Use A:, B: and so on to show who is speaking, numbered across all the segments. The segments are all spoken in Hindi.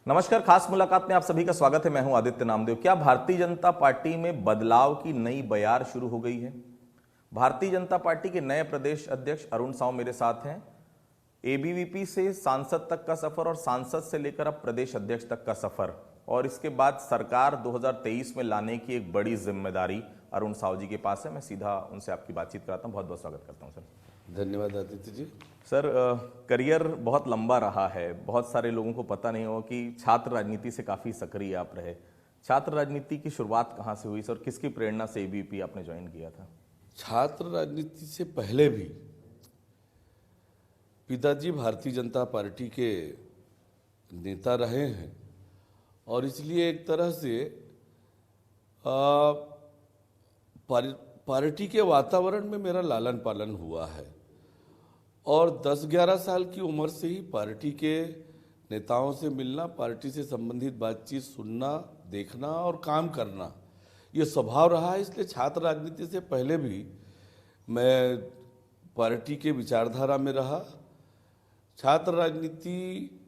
A: नमस्कार। खास मुलाकात में आप सभी का स्वागत है। मैं हूं आदित्य नामदेव। क्या भारतीय जनता पार्टी में बदलाव की नई बयार शुरू हो गई है? भारतीय जनता पार्टी के नए प्रदेश अध्यक्ष अरुण साव मेरे साथ हैं। एबीवीपी से सांसद तक का सफर और सांसद से लेकर अब प्रदेश अध्यक्ष तक का सफर और इसके बाद सरकार 2023 में लाने की एक बड़ी जिम्मेदारी अरुण साव जी के पास है। मैं सीधा उनसे आपकी बातचीत कराता हूं। बहुत बहुत स्वागत करता हूं सर।
B: धन्यवाद आदित्य जी।
A: सर, करियर बहुत लंबा रहा है। बहुत सारे लोगों को पता नहीं होगा कि छात्र राजनीति से काफ़ी सक्रिय आप रहे। छात्र राजनीति की शुरुआत कहाँ से हुई सर? किसकी प्रेरणा से एबीवीपी आपने ज्वाइन किया था?
B: छात्र राजनीति से पहले भी पिताजी भारतीय जनता पार्टी के नेता रहे हैं और इसलिए एक तरह से पार्टी के वातावरण में मेरा लालन पालन हुआ है और 10-11 साल की उम्र से ही पार्टी के नेताओं से मिलना, पार्टी से संबंधित बातचीत सुनना, देखना और काम करना ये स्वभाव रहा है। इसलिए छात्र राजनीति से पहले भी मैं पार्टी के विचारधारा में रहा। छात्र राजनीति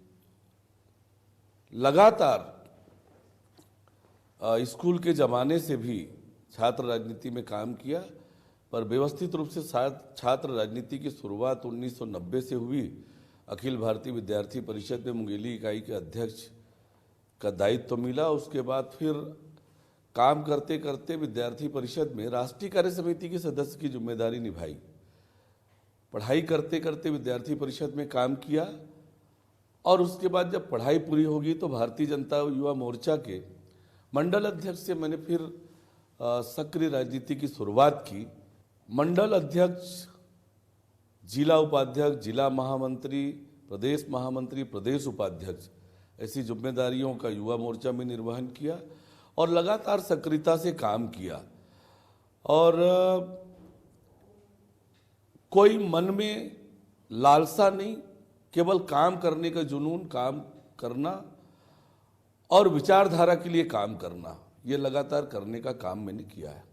B: लगातार स्कूल के ज़माने से भी छात्र राजनीति में काम किया, पर व्यवस्थित रूप से छात्र राजनीति की शुरुआत 1990 से हुई। अखिल भारतीय विद्यार्थी परिषद में मुंगेली इकाई के अध्यक्ष का दायित्व मिला। उसके बाद फिर काम करते करते विद्यार्थी परिषद में राष्ट्रीय कार्य समिति के सदस्य की जिम्मेदारी निभाई। पढ़ाई करते करते विद्यार्थी परिषद में काम किया और उसके बाद जब पढ़ाई पूरी होगी तो भारतीय जनता युवा मोर्चा के मंडल अध्यक्ष से मैंने फिर सक्रिय राजनीति की शुरुआत की। मंडल अध्यक्ष, जिला उपाध्यक्ष, जिला महामंत्री, प्रदेश उपाध्यक्ष, ऐसी जिम्मेदारियों का युवा मोर्चा में निर्वहन किया और लगातार सक्रियता से काम किया। और कोई मन में लालसा नहीं, केवल काम करने का जुनून, काम करना और विचारधारा के लिए काम करना, ये लगातार करने का काम मैंने किया है।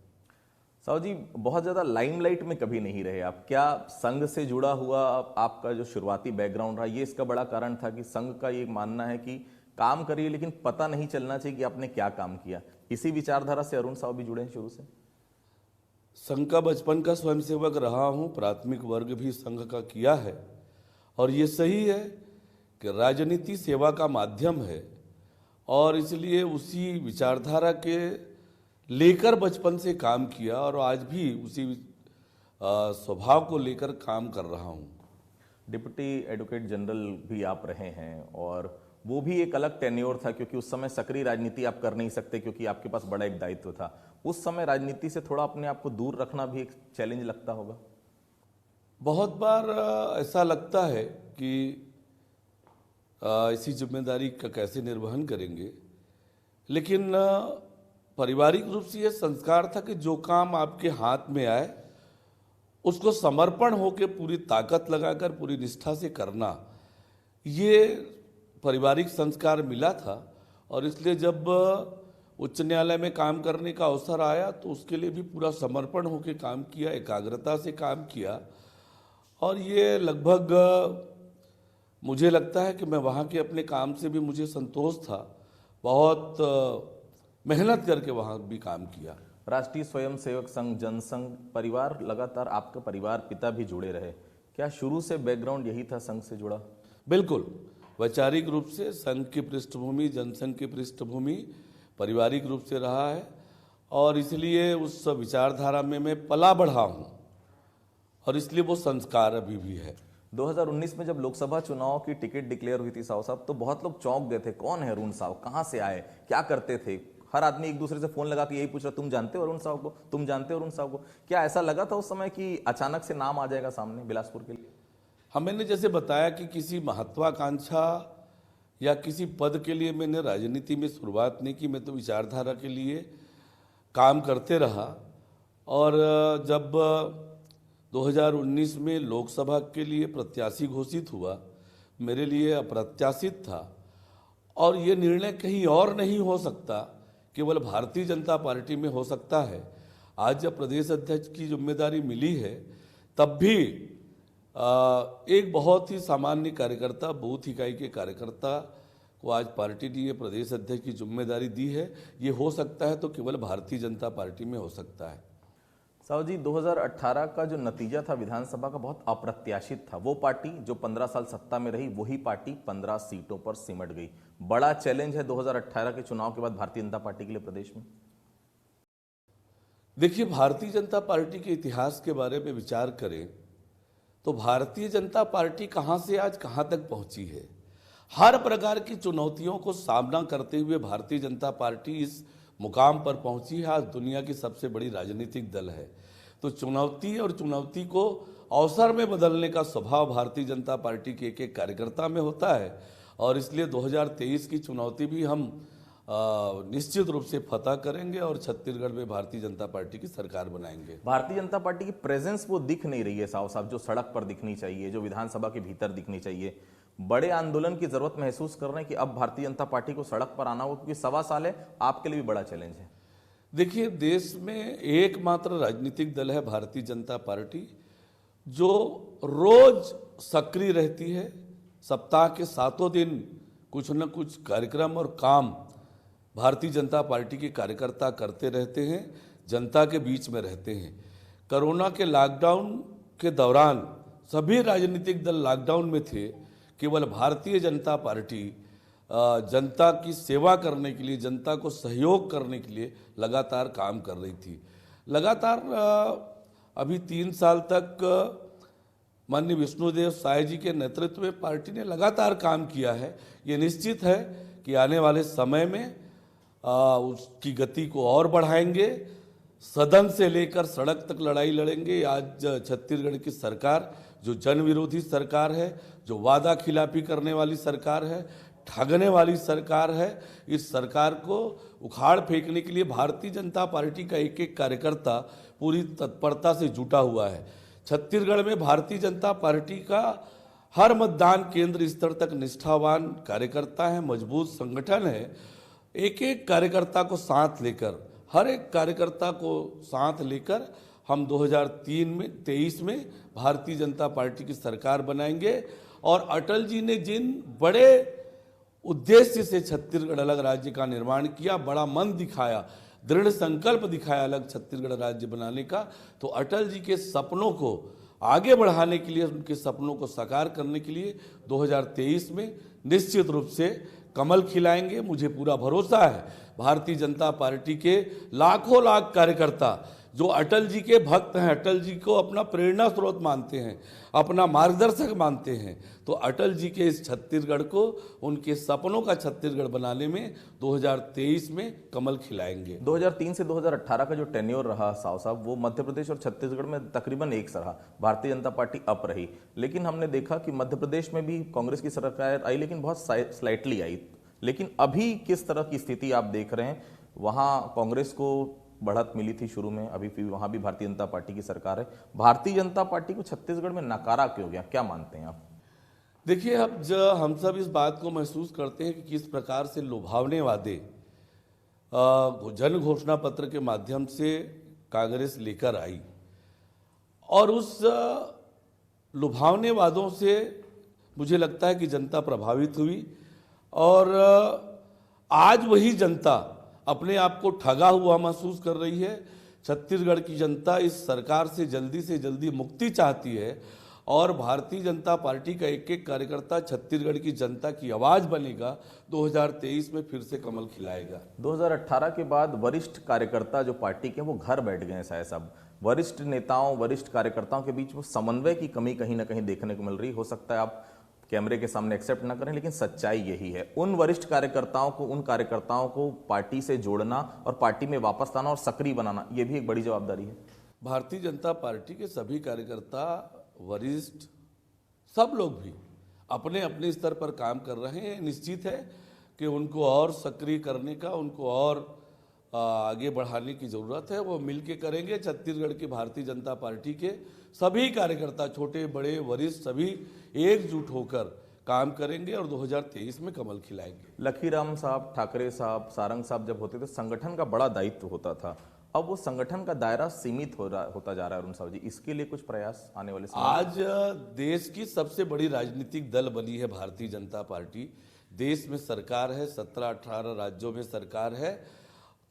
A: साव जी, बहुत ज़्यादा लाइमलाइट में कभी नहीं रहे आप। क्या संघ से जुड़ा हुआ आपका जो शुरुआती बैकग्राउंड रहा, ये इसका बड़ा कारण था कि संघ का ये मानना है कि काम करिए लेकिन पता नहीं चलना चाहिए कि आपने क्या काम किया? इसी विचारधारा से अरुण साव भी जुड़े हैं शुरू से?
B: संघ का बचपन का स्वयंसेवक रहा हूं, प्राथमिक वर्ग भी संघ का किया है और ये सही है कि राजनीति सेवा का माध्यम है और इसलिए उसी विचारधारा के लेकर बचपन से काम किया और आज भी उसी स्वभाव को लेकर काम कर रहा हूं।
A: डिप्टी एडवोकेट जनरल भी आप रहे हैं और वो भी एक अलग टेन्योर था, क्योंकि उस समय सक्रिय राजनीति आप कर नहीं सकते क्योंकि आपके पास बड़ा एक दायित्व था। उस समय राजनीति से थोड़ा अपने आप को दूर रखना भी एक चैलेंज लगता होगा?
B: बहुत बार ऐसा लगता है कि इसी जिम्मेदारी का कैसे निर्वहन करेंगे, लेकिन पारिवारिक रूप से यह संस्कार था कि जो काम आपके हाथ में आए उसको समर्पण होकर पूरी ताकत लगाकर पूरी निष्ठा से करना, ये पारिवारिक संस्कार मिला था। और इसलिए जब उच्च न्यायालय में काम करने का अवसर आया तो उसके लिए भी पूरा समर्पण होकर काम किया, एकाग्रता से काम किया और ये लगभग मुझे लगता है कि मैं वहाँ के अपने काम से भी मुझे संतोष था। बहुत मेहनत करके वहाँ भी काम किया।
A: राष्ट्रीय स्वयंसेवक संघ, जनसंघ, परिवार, लगातार आपका परिवार, पिता भी जुड़े रहे। क्या शुरू से बैकग्राउंड यही था संघ से जुड़ा?
B: बिल्कुल, वैचारिक रूप से संघ की पृष्ठभूमि, जनसंघ की पृष्ठभूमि पारिवारिक रूप से रहा है और इसलिए उस विचारधारा में मैं पला बढ़ा हूँ और इसलिए वो संस्कार अभी भी है।
A: 2019 में जब लोकसभा चुनाव की टिकट डिक्लेयर हुई थी साव साहब, तो बहुत लोग चौंक गए थे। कौन है अरुण साव, कहाँ से आए, क्या करते थे? हर आदमी एक दूसरे से फोन लगा के यही पूछ रहा, तुम जानते हो अरुण साव को, तुम जानते हो अरुण साव को? क्या ऐसा लगा था उस समय कि अचानक से नाम आ जाएगा सामने बिलासपुर के लिए?
B: हाँ, मैंने जैसे बताया कि किसी महत्वाकांक्षा या किसी पद के लिए मैंने राजनीति में शुरुआत नहीं की। मैं तो विचारधारा के लिए काम करते रहा और जब 2019 में लोकसभा के लिए प्रत्याशी घोषित हुआ, मेरे लिए अप्रत्याशित था और ये निर्णय कहीं और नहीं हो सकता, केवल भारतीय जनता पार्टी में हो सकता है। आज जब प्रदेश अध्यक्ष की जिम्मेदारी मिली है तब भी एक बहुत ही सामान्य कार्यकर्ता, बूथ इकाई के कार्यकर्ता को आज पार्टी ने ये प्रदेश अध्यक्ष की जिम्मेदारी दी है, ये हो सकता है तो केवल भारतीय जनता पार्टी में हो सकता है।
A: साहु जी, 2018 का जो नतीजा था विधानसभा का बहुत अप्रत्याशित था। वो पार्टी जो 15 साल सत्ता में रही, वही पार्टी 15 सीटों पर सिमट गई। बड़ा चैलेंज है 2018 के चुनाव के बाद भारतीय जनता पार्टी के लिए प्रदेश में।
B: देखिए, भारतीय जनता पार्टी के इतिहास के बारे में विचार करें तो भारतीय जनता पार्टी कहां से आज कहां तक पहुंची है। हर प्रकार की चुनौतियों को सामना करते हुए भारतीय जनता पार्टी इस मुकाम पर पहुंची है। आज दुनिया की सबसे बड़ी राजनीतिक दल है, तो चुनौती और चुनौती को अवसर में बदलने का स्वभाव भारतीय जनता पार्टी के एक एक कार्यकर्ता में होता है, और इसलिए 2023 की चुनौती भी हम निश्चित रूप से फतह करेंगे और छत्तीसगढ़ में भारतीय जनता पार्टी की सरकार बनाएंगे।
A: भारतीय जनता पार्टी की प्रेजेंस वो दिख नहीं रही है साहब, जो सड़क पर दिखनी चाहिए, जो विधानसभा के भीतर दिखनी चाहिए। बड़े आंदोलन की जरूरत महसूस कर रहे हैं कि अब भारतीय जनता पार्टी को सड़क पर आना हो, क्योंकि 1.25 साल है, आपके लिए भी बड़ा चैलेंज है।
B: देखिए, देश में एकमात्र राजनीतिक दल है भारतीय जनता पार्टी, जो रोज सक्रिय रहती है। सप्ताह के 7 दिन कुछ न कुछ कार्यक्रम और काम भारतीय जनता पार्टी के कार्यकर्ता करते रहते हैं, जनता के बीच में रहते हैं। कोरोना के लॉकडाउन के दौरान सभी राजनीतिक दल लॉकडाउन में थे, केवल भारतीय जनता पार्टी जनता की सेवा करने के लिए, जनता को सहयोग करने के लिए लगातार काम कर रही थी। लगातार अभी 3 साल तक माननीय विष्णुदेव साय जी के नेतृत्व में पार्टी ने लगातार काम किया है। ये निश्चित है कि आने वाले समय में उसकी गति को और बढ़ाएंगे। सदन से लेकर सड़क तक लड़ाई लड़ेंगे। आज छत्तीसगढ़ की सरकार जो जन विरोधी सरकार है, जो वादा खिलाफी करने वाली सरकार है, ठगने वाली सरकार है, इस सरकार को उखाड़ फेंकने के लिए भारतीय जनता पार्टी का एक एक कार्यकर्ता पूरी तत्परता से जुटा हुआ है। छत्तीसगढ़ में भारतीय जनता पार्टी का हर मतदान केंद्र स्तर तक निष्ठावान कार्यकर्ता है, मजबूत संगठन है। एक एक कार्यकर्ता को साथ लेकर, हर एक कार्यकर्ता को साथ लेकर हम 2023 में भारतीय जनता पार्टी की सरकार बनाएंगे। और अटल जी ने जिन बड़े उद्देश्य से छत्तीसगढ़ अलग राज्य का निर्माण किया, बड़ा मन दिखाया, दृढ़ संकल्प दिखाया अलग छत्तीसगढ़ राज्य बनाने का, तो अटल जी के सपनों को आगे बढ़ाने के लिए, उनके सपनों को साकार करने के लिए 2023 में निश्चित रूप से कमल खिलाएंगे। मुझे पूरा भरोसा है भारतीय जनता पार्टी के लाखों लाख कार्यकर्ता जो अटल जी के भक्त हैं, अटल जी को अपना प्रेरणा स्रोत मानते हैं, अपना मार्गदर्शक मानते हैं, तो अटल जी के इस छत्तीसगढ़ को, उनके सपनों का छत्तीसगढ़ बनाने में 2023 में कमल खिलाएंगे।
A: 2003 से 2018 का जो टेन्योर रहा साहब, वो मध्य प्रदेश और छत्तीसगढ़ में तकरीबन एक सा रहा। भारतीय जनता पार्टी अप रही, लेकिन हमने देखा कि मध्य प्रदेश में भी कांग्रेस की सरकार आई, लेकिन बहुत स्लाइटली आई। लेकिन अभी किस तरह की स्थिति आप देख रहे हैं? वहां कांग्रेस को बढ़त मिली थी शुरू में, अभी फिर वहां भी भारतीय जनता पार्टी की सरकार है। भारतीय जनता पार्टी को छत्तीसगढ़ में नकारा क्यों गया, क्या मानते हैं आप?
B: देखिए, अब जब हम सब इस बात को महसूस करते हैं कि किस प्रकार से लुभावने वादे जन घोषणा पत्र के माध्यम से कांग्रेस लेकर आई, और उस लुभावने वादों से मुझे लगता है कि जनता प्रभावित हुई, और आज वही जनता अपने आप को ठगा हुआ महसूस कर रही है। छत्तीसगढ़ की जनता इस सरकार से जल्दी मुक्ति चाहती है, और भारतीय जनता पार्टी का एक एक कार्यकर्ता छत्तीसगढ़ की जनता की आवाज बनेगा। 2023 में फिर से कमल खिलाएगा।
A: 2018 के बाद वरिष्ठ कार्यकर्ता जो पार्टी के, वो घर बैठ गए हैं साहब। वरिष्ठ नेताओं, वरिष्ठ कार्यकर्ताओं के बीच वो समन्वय की कमी कहीं ना कहीं देखने को मिल रही। हो सकता है आप कैमरे के सामने एक्सेप्ट ना करें, लेकिन सच्चाई यही है। उन वरिष्ठ कार्यकर्ताओं को, उन कार्यकर्ताओं को पार्टी से जोड़ना और पार्टी में वापस लाना और सक्रिय बनाना, यह भी एक बड़ी जवाबदारी है।
B: भारतीय जनता पार्टी के सभी कार्यकर्ता, वरिष्ठ, सब लोग भी अपने अपने स्तर पर काम कर रहे हैं। निश्चित है कि उनको और सक्रिय करने का, उनको और आगे बढ़ाने की जरूरत है। वो मिलके करेंगे। छत्तीसगढ़ की भारतीय जनता पार्टी के सभी कार्यकर्ता, छोटे बड़े वरिष्ठ, सभी एकजुट होकर काम करेंगे और 2023 में कमल खिलाएंगे।
A: लखीराम साहब, ठाकरे साहब, सारंग साहब जब होते थे, संगठन का बड़ा दायित्व होता था। अब वो संगठन का दायरा सीमित होता जा रहा है। अरुण साहू जी, इसके लिए कुछ प्रयास आने वाले समय में?
B: आज देश की सबसे बड़ी राजनीतिक दल बनी है भारतीय जनता पार्टी। देश में सरकार है, 17-18 राज्यों में सरकार है,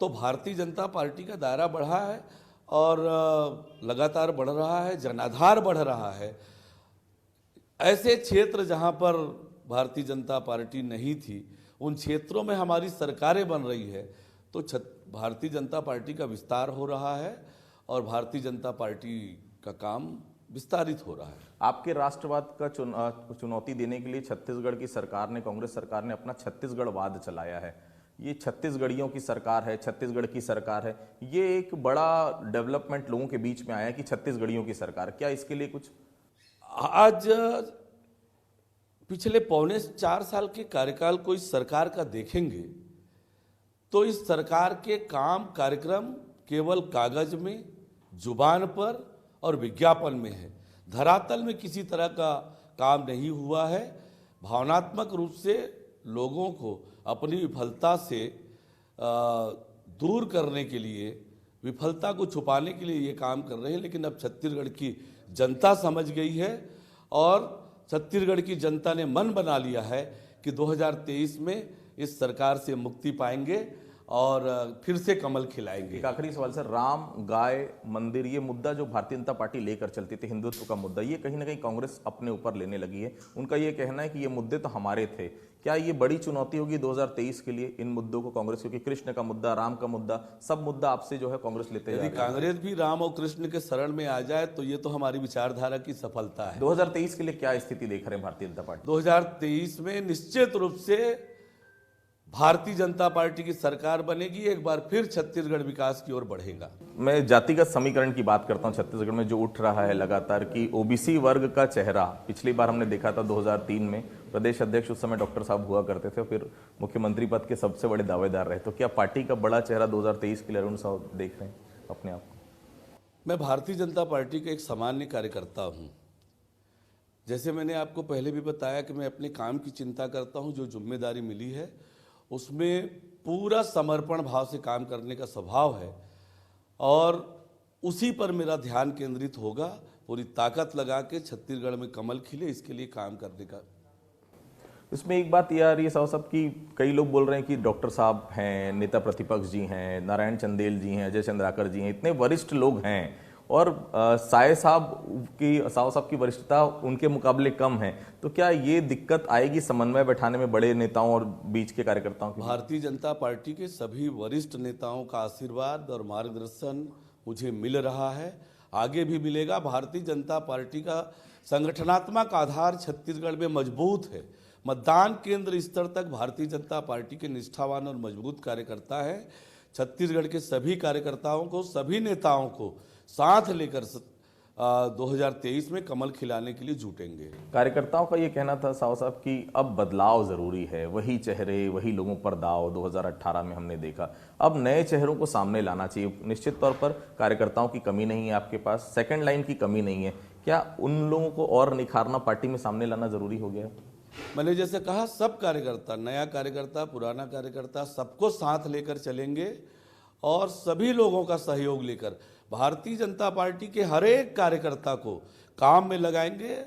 B: तो भारतीय जनता पार्टी का दायरा बढ़ा है और लगातार बढ़ रहा है, जनाधार बढ़ रहा है। ऐसे क्षेत्र जहां पर भारतीय जनता पार्टी नहीं थी, उन क्षेत्रों में हमारी सरकारें बन रही है, तो भारतीय जनता पार्टी का विस्तार हो रहा है और भारतीय जनता पार्टी का काम विस्तारित हो रहा है।
A: आपके राष्ट्रवाद का चुनौती देने के लिए छत्तीसगढ़ की सरकार ने, कांग्रेस सरकार ने अपना छत्तीसगढ़वाद चलाया है। ये छत्तीसगढ़ियों की सरकार है, छत्तीसगढ़ की सरकार है, ये एक बड़ा डेवलपमेंट लोगों के बीच में आया है कि छत्तीसगढ़ियों की सरकार। क्या इसके लिए कुछ?
B: आज पिछले 4.25 साल के कार्यकाल को इस सरकार का देखेंगे तो इस सरकार के काम कार्यक्रम केवल कागज में, जुबान पर और विज्ञापन में है। धरातल में किसी तरह का काम नहीं हुआ है। भावनात्मक रूप से लोगों को अपनी विफलता से दूर करने के लिए, विफलता को छुपाने के लिए ये काम कर रहे हैं। लेकिन अब छत्तीसगढ़ की जनता समझ गई है और छत्तीसगढ़ की जनता ने मन बना लिया है कि 2023 में इस सरकार से मुक्ति पाएंगे और फिर से कमल खिलाएंगे।
A: एक आखिरी सवाल सर, राम, गाय, मंदिर, ये मुद्दा जो भारतीय जनता पार्टी लेकर चलती थी, हिंदुत्व का मुद्दा, ये कहीं ना कहीं कांग्रेस अपने ऊपर लेने लगी है। उनका ये कहना है कि ये मुद्दे तो हमारे थे। क्या ये बड़ी चुनौती होगी 2023 के लिए इन मुद्दों को कांग्रेस, क्योंकि कृष्ण का मुद्दा, राम का मुद्दा, सब मुद्दा आपसे जो है कांग्रेस लेते
B: यदि कांग्रेस भी राम और कृष्ण के शरण में आ जाए तो ये तो हमारी विचारधारा की सफलता है।
A: 2023 के लिए क्या स्थिति देख रहे हैं भारतीय जनता पार्टी?
B: 2023 में निश्चित रूप से भारतीय जनता पार्टी की सरकार बनेगी। एक बार फिर छत्तीसगढ़ विकास की ओर बढ़ेगा।
A: मैं जातिगत समीकरण की बात करता हूं छत्तीसगढ़ में जो उठ रहा है लगातार, कि ओबीसी वर्ग का चेहरा पिछली बार हमने देखा था 2003 में, प्रदेश अध्यक्ष उस समय डॉक्टर साहब हुआ करते थे, फिर मुख्यमंत्री पद के सबसे बड़े दावेदार रहे। तो क्या पार्टी का बड़ा चेहरा 2023 के लिए अरुण साहब देख रहे हैं अपने आप को?
B: मैं भारतीय जनता पार्टी का एक सामान्य कार्यकर्ता हूँ। जैसे मैंने आपको पहले भी बताया कि मैं अपने काम की चिंता करता हूँ, जो जिम्मेदारी मिली है उसमें पूरा समर्पण भाव से काम करने का स्वभाव है और उसी पर मेरा ध्यान केंद्रित होगा। पूरी ताकत लगा के छत्तीसगढ़ में कमल खिले, इसके लिए काम करने का।
A: इसमें एक बात यह आ रही है साहब साहब की, कई लोग बोल रहे हैं कि डॉक्टर साहब हैं, नेता प्रतिपक्ष जी हैं, नारायण चंदेल जी हैं, अजय चंद्राकर जी हैं, इतने वरिष्ठ लोग हैं और साव साहब की वरिष्ठता उनके मुकाबले कम है। तो क्या ये दिक्कत आएगी समन्वय बैठाने में बड़े नेताओं और बीच के कार्यकर्ताओं की?
B: भारतीय जनता पार्टी के सभी वरिष्ठ नेताओं का आशीर्वाद और मार्गदर्शन मुझे मिल रहा है, आगे भी मिलेगा। भारतीय जनता पार्टी का संगठनात्मक आधार छत्तीसगढ़ में मजबूत है। मतदान केंद्र स्तर तक भारतीय जनता पार्टी के निष्ठावान और मजबूत कार्यकर्ता है। छत्तीसगढ़ के सभी कार्यकर्ताओं को, सभी नेताओं को साथ लेकर 2023 में कमल खिलाने के लिए जुटेंगे।
A: कार्यकर्ताओं का ये कहना था साव साहब कि अब बदलाव जरूरी है, वही चेहरे, वही लोगों पर दाव 2018 में हमने देखा, अब नए चेहरों को सामने लाना चाहिए। निश्चित तौर पर कार्यकर्ताओं की कमी नहीं है आपके पास, सेकंड लाइन की कमी नहीं है। क्या उन लोगों को और निखारना, पार्टी में सामने लाना जरूरी हो गया?
B: मैंने जैसे कहा, सब कार्यकर्ता, नया कार्यकर्ता, पुराना कार्यकर्ता, सबको साथ लेकर चलेंगे और सभी लोगों का सहयोग लेकर भारतीय जनता पार्टी के हर एक कार्यकर्ता को काम में लगाएंगे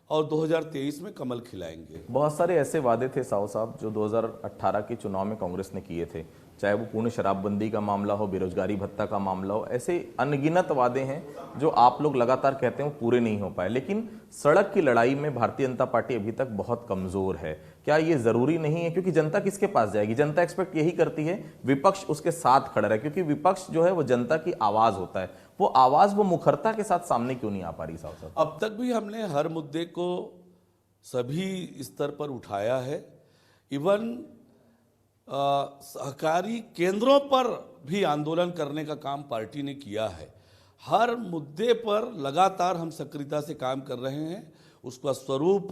B: और 2023 में कमल खिलाएंगे।
A: बहुत सारे ऐसे वादे थे साव साहब जो 2018 के चुनाव में कांग्रेस ने किए थे, चाहे वो पूर्ण शराबबंदी का मामला हो, बेरोजगारी भत्ता का मामला हो, ऐसे अनगिनत वादे हैं जो आप लोग लगातार कहते हैं वो पूरे नहीं हो पाए। लेकिन सड़क की लड़ाई में भारतीय जनता पार्टी अभी तक बहुत कमजोर है। क्या ये जरूरी नहीं है? क्योंकि जनता किसके पास जाएगी? जनता एक्सपेक्ट यही करती है विपक्ष उसके साथ खड़ा रहे, क्योंकि विपक्ष जो है वो जनता की आवाज होता है। वो आवाज वो मुखरता के साथ सामने क्यों नहीं आ पा रही साहब?
B: अब तक भी हमने हर मुद्दे को सभी स्तर पर उठाया है। इवन सहकारी केंद्रों पर भी आंदोलन करने का काम पार्टी ने किया है। हर मुद्दे पर लगातार हम सक्रियता से काम कर रहे हैं। उसका स्वरूप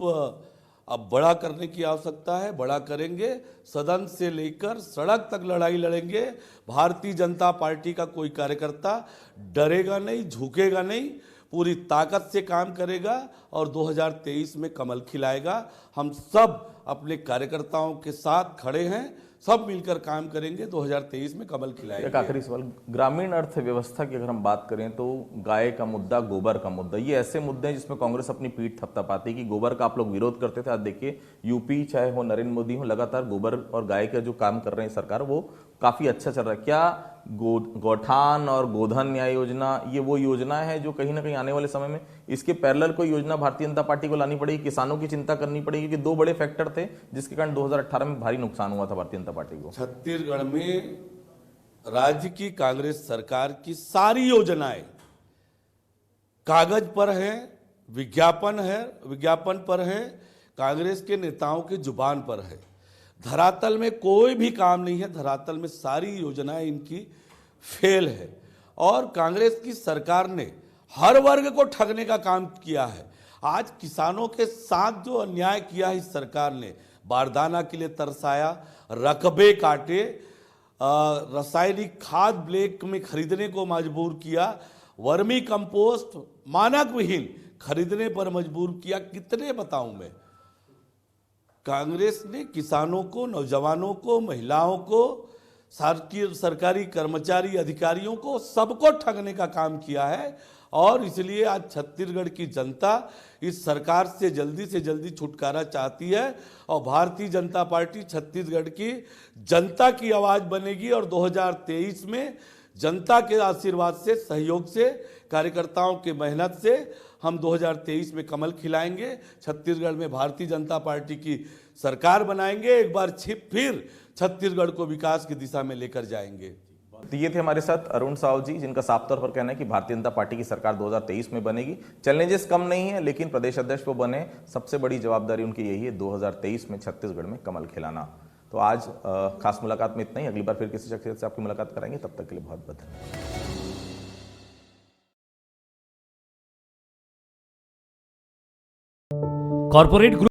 B: अब बड़ा करने की आवश्यकता है, बड़ा करेंगे। सदन से लेकर सड़क तक लड़ाई लड़ेंगे। भारतीय जनता पार्टी का कोई कार्यकर्ता डरेगा नहीं, झुकेगा नहीं, पूरी ताकत से काम करेगा और 2023 में कमल खिलाएगा। हम सब अपने कार्यकर्ताओं के साथ खड़े हैं, सब मिलकर काम करेंगे, 2023 में कमल खिलाएंगे।
A: एक आखिरी सवाल, ग्रामीण अर्थव्यवस्था की अगर हम बात करें तो गाय का मुद्दा, गोबर का मुद्दा, ये ऐसे मुद्दे हैं जिसमें कांग्रेस अपनी पीठ थपथपाती कि गोबर का आप लोग विरोध करते थे। आज देखिए यूपी चाहे हो नरेंद्र मोदी हो, लगातार गोबर और गाय का जो काम कर रहे हैं सरकार, वो काफी अच्छा चल रहा है। क्या गौठान और गोधन न्याय योजना ये वो योजना है जो कहीं ना कहीं आने वाले समय में इसके पैरेलल कोई योजना भारतीय जनता पार्टी को लानी पड़ेगी? किसानों की चिंता करनी पड़ेगी कि दो बड़े फैक्टर थे जिसके कारण 2018 में भारी नुकसान हुआ था भारतीय जनता पार्टी को।
B: छत्तीसगढ़ में राज्य की कांग्रेस सरकार की सारी योजनाएं कागज पर है, विज्ञापन पर है, कांग्रेस के नेताओं की जुबान पर है। धरातल में कोई भी काम नहीं है, धरातल में सारी योजनाएं इनकी फेल है। और कांग्रेस की सरकार ने हर वर्ग को ठगने का काम किया है। आज किसानों के साथ जो अन्याय किया है इस सरकार ने, बारदाना के लिए तरसाया, रकबे काटे, रासायनिक खाद ब्लैक में खरीदने को मजबूर किया, वर्मी कंपोस्ट मानक विहीन खरीदने पर मजबूर किया। कितने बताऊं मैं? कांग्रेस ने किसानों को, नौजवानों को, महिलाओं को, सरकारी कर्मचारी, अधिकारियों को, सबको ठगने का काम किया है। और इसलिए आज छत्तीसगढ़ की जनता इस सरकार से जल्दी छुटकारा चाहती है और भारतीय जनता पार्टी छत्तीसगढ़ की जनता की आवाज बनेगी। और 2023 में जनता के आशीर्वाद से, सहयोग से, कार्यकर्ताओं के मेहनत से हम 2023 में कमल खिलाएंगे। छत्तीसगढ़ में भारतीय जनता पार्टी की सरकार बनाएंगे। एक बार फिर छत्तीसगढ़ को विकास की दिशा में लेकर जाएंगे।
A: तो ये थे हमारे साथ अरुण साव जी, जिनका साफ तौर पर कहना है कि भारतीय जनता पार्टी की सरकार 2023 में बनेगी। चैलेंजेस कम नहीं है, लेकिन प्रदेश अध्यक्ष वो बने, सबसे बड़ी जवाबदारी उनकी यही है 2023 में छत्तीसगढ़ में कमल खिलाना। तो आज खास मुलाकात में इतना ही। अगली बार फिर किसी शख्सियत से आपकी मुलाकात कराएंगे। तब तक के लिए बहुत बहुत धन्यवाद।
C: Corporate group